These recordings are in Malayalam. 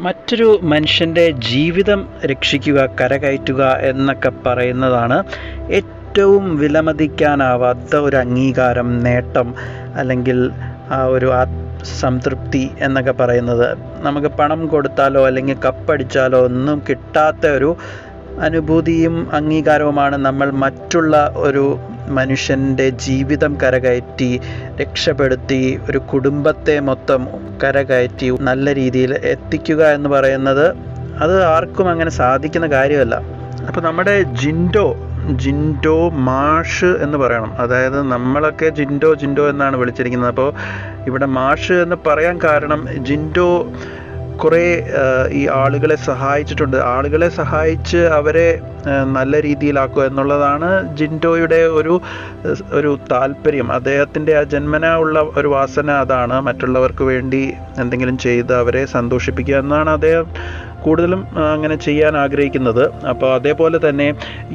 മറ്റൊരു മനുഷ്യൻ്റെ ജീവിതം രക്ഷിക്കുക, കരകയറ്റുക എന്നൊക്കെ പറയുന്നതാണ് ഏറ്റവും വിലമതിക്കാനാവാത്ത ഒരു അംഗീകാരം, നേട്ടം, അല്ലെങ്കിൽ ആ ഒരു സംതൃപ്തി എന്നൊക്കെ പറയുന്നത്. നമുക്ക് പണം കൊടുത്താലോ അല്ലെങ്കിൽ കപ്പടിച്ചാലോ ഒന്നും കിട്ടാത്ത ഒരു അനുഭൂതിയും അംഗീകാരവുമാണ് നമ്മൾ മറ്റുള്ള ഒരു മനുഷ്യൻ്റെ ജീവിതം കരകയറ്റി രക്ഷപ്പെടുത്തി ഒരു കുടുംബത്തെ മൊത്തം കരകയറ്റി നല്ല രീതിയിൽ എത്തിക്കുക എന്ന് പറയുന്നത്. അത് ആർക്കും അങ്ങനെ സാധിക്കുന്ന കാര്യമല്ല. അപ്പോൾ നമ്മുടെ ജിൻഡോ മാഷ് എന്ന് പറയണം. അതായത് നമ്മളൊക്കെ ജിൻഡോ എന്നാണ് വിളിച്ചിരിക്കുന്നത്. അപ്പോൾ ഇവിടെ മാഷ് എന്ന് പറയാൻ കാരണം ജിൻഡോ കുറേ ഈ ആളുകളെ സഹായിച്ചിട്ടുണ്ട്. ആളുകളെ സഹായിച്ച് അവരെ നല്ല രീതിയിലാക്കുക എന്നുള്ളതാണ് ജിൻഡോയുടെ ഒരു താല്പര്യം. അദ്ദേഹത്തിൻ്റെ ആ ജന്മനാ ഉള്ള ഒരു വാസന അതാണ്. മറ്റുള്ളവർക്ക് വേണ്ടി എന്തെങ്കിലും ചെയ്ത് അവരെ സന്തോഷിപ്പിക്കുക എന്നാണ് അദ്ദേഹം കൂടുതലും അങ്ങനെ ചെയ്യാൻ ആഗ്രഹിക്കുന്നത്. അപ്പോൾ അതേപോലെ തന്നെ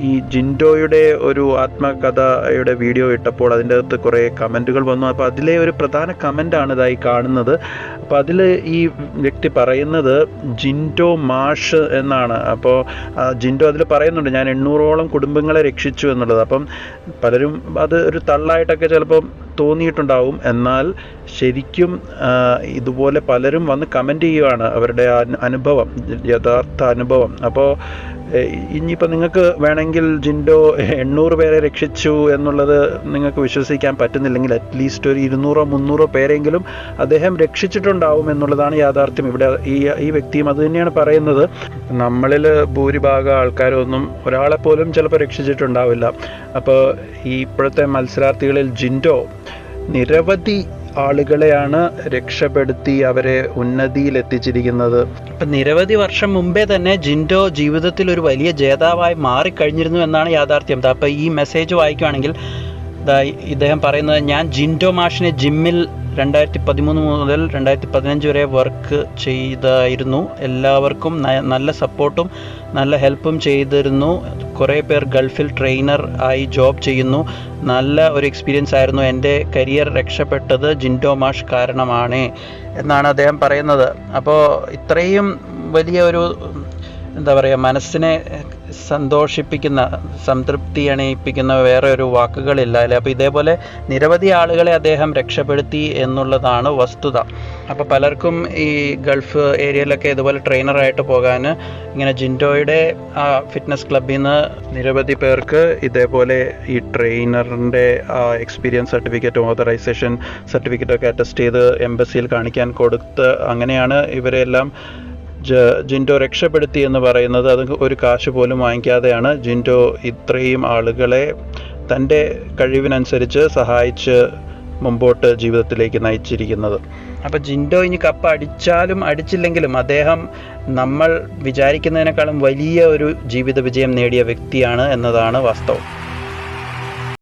ഈ ജിൻഡോയുടെ ഒരു ആത്മകഥയുടെ വീഡിയോ ഇട്ടപ്പോൾ അതിൻ്റെ അകത്ത് കുറേ കമൻറ്റുകൾ വന്നു. അപ്പോൾ അതിലെ ഒരു പ്രധാന കമൻ്റാണ് ഇതായി കാണുന്നത്. അപ്പോൾ അതിൽ ഈ വ്യക്തി പറയുന്നത് ജിൻഡോ മാഷ് എന്നാണ്. അപ്പോൾ ജിൻഡോ അതിൽ പറയുന്നുണ്ട്, ഞാൻ 800ഓളം കുടുംബങ്ങളെ രക്ഷിച്ചു എന്നുള്ളത്. അപ്പം പലരും അത് ഒരു തള്ളായിട്ടൊക്കെ ചിലപ്പം തോന്നിയിട്ടുണ്ടാവും. എന്നാൽ ശരിക്കും ഇതുപോലെ പലരും വന്ന് കമൻ്റ് ചെയ്യുകയാണ് അവരുടെ അനുഭവം, യഥാർത്ഥ അനുഭവം. അപ്പോൾ ഇനിയിപ്പോൾ നിങ്ങൾക്ക് വേണമെങ്കിൽ ജിൻഡോ 800 പേരെ രക്ഷിച്ചു എന്നുള്ളത് നിങ്ങൾക്ക് വിശ്വസിക്കാൻ പറ്റുന്നില്ലെങ്കിൽ അറ്റ്ലീസ്റ്റ് ഒരു 200-300 പേരെങ്കിലും അദ്ദേഹം രക്ഷിച്ചിട്ടുണ്ടാവും എന്നുള്ളതാണ് യാഥാർത്ഥ്യം. ഇവിടെ ഈ വ്യക്തിയും അത് തന്നെയാണ് പറയുന്നത്. നമ്മളിൽ ഭൂരിഭാഗം ആൾക്കാരൊന്നും ഒരാളെപ്പോലും ചിലപ്പോൾ രക്ഷിച്ചിട്ടുണ്ടാവില്ല. അപ്പോൾ ഈ ഇപ്പോഴത്തെ മത്സരാർത്ഥികളിൽ ജിൻഡോ നിരവധി ആളുകളെയാണ് രക്ഷപ്പെടുത്തി അവരെ ഉന്നതിയിൽ എത്തിച്ചിരിക്കുന്നത്. അപ്പം നിരവധി വർഷം മുമ്പേ തന്നെ ജിൻഡോ ജീവിതത്തിൽ ഒരു വലിയ ജേതാവായി മാറിക്കഴിഞ്ഞിരുന്നു എന്നാണ് യാഥാർത്ഥ്യം. അപ്പം ഈ മെസ്സേജ് വായിക്കുകയാണെങ്കിൽ ഇദ്ദേഹം പറയുന്നത്, ഞാൻ ജിൻഡോ മാഷിനെ ജിമ്മിൽ 2013 മുതൽ 2015 വരെ വർക്ക് ചെയ്തായിരുന്നു. എല്ലാവർക്കും നല്ല സപ്പോർട്ടും നല്ല ഹെൽപ്പും ചെയ്തിരുന്നു. കുറേ പേർ ഗൾഫിൽ ട്രെയിനർ ആയി ജോബ് ചെയ്യുന്നു. നല്ല ഒരു എക്സ്പീരിയൻസ് ആയിരുന്നു. എൻ്റെ കരിയർ രക്ഷപ്പെട്ടത് ജിൻഡോ മാഷ് കാരണമാണ് എന്നാണ് അദ്ദേഹം പറയുന്നത്. അപ്പോൾ ഇത്രയും വലിയ ഒരു മനസ്സിനെ സന്തോഷിപ്പിക്കുന്ന, സംതൃപ്തി അണിയിപ്പിക്കുന്ന വേറെ ഒരു വാക്കുകളില്ല അല്ലേ. അപ്പോൾ ഇതേപോലെ നിരവധി ആളുകളെ അദ്ദേഹം രക്ഷപ്പെടുത്തി എന്നുള്ളതാണ് വസ്തുത. അപ്പോൾ പലർക്കും ഈ ഗൾഫ് ഏരിയയിലൊക്കെ ഇതുപോലെ ട്രെയിനറായിട്ട് പോകാൻ ഇങ്ങനെ ജിൻഡോയുടെ ആ ഫിറ്റ്നസ് ക്ലബ്ബിൽ നിന്ന് നിരവധി പേർക്ക് ഇതേപോലെ ഈ ട്രെയിനറിൻ്റെ എക്സ്പീരിയൻസ് സർട്ടിഫിക്കറ്റും ഓതറൈസേഷൻ സർട്ടിഫിക്കറ്റൊക്കെ അറ്റസ്റ്റ് ചെയ്ത് എംബസിയിൽ കാണിക്കാൻ കൊടുത്ത് അങ്ങനെയാണ് ഇവരെല്ലാം ജിൻഡോ രക്ഷപ്പെടുത്തി എന്ന് പറയുന്നത്. അത് ഒരു കാശ് പോലും വാങ്ങിക്കാതെയാണ് ജിൻഡോ ഇത്രയും ആളുകളെ തൻ്റെ കഴിവിനനുസരിച്ച് സഹായിച്ച് മുമ്പോട്ട് ജീവിതത്തിലേക്ക് നയിച്ചിരിക്കുന്നത്. അപ്പോൾ ജിൻഡോ ഇനി കപ്പ് അടിച്ചാലും അടിച്ചില്ലെങ്കിലും അദ്ദേഹം നമ്മൾ വിചാരിക്കുന്നതിനേക്കാളും വലിയ ഒരു ജീവിത വിജയം നേടിയ വ്യക്തിയാണ് എന്നതാണ് വാസ്തവം.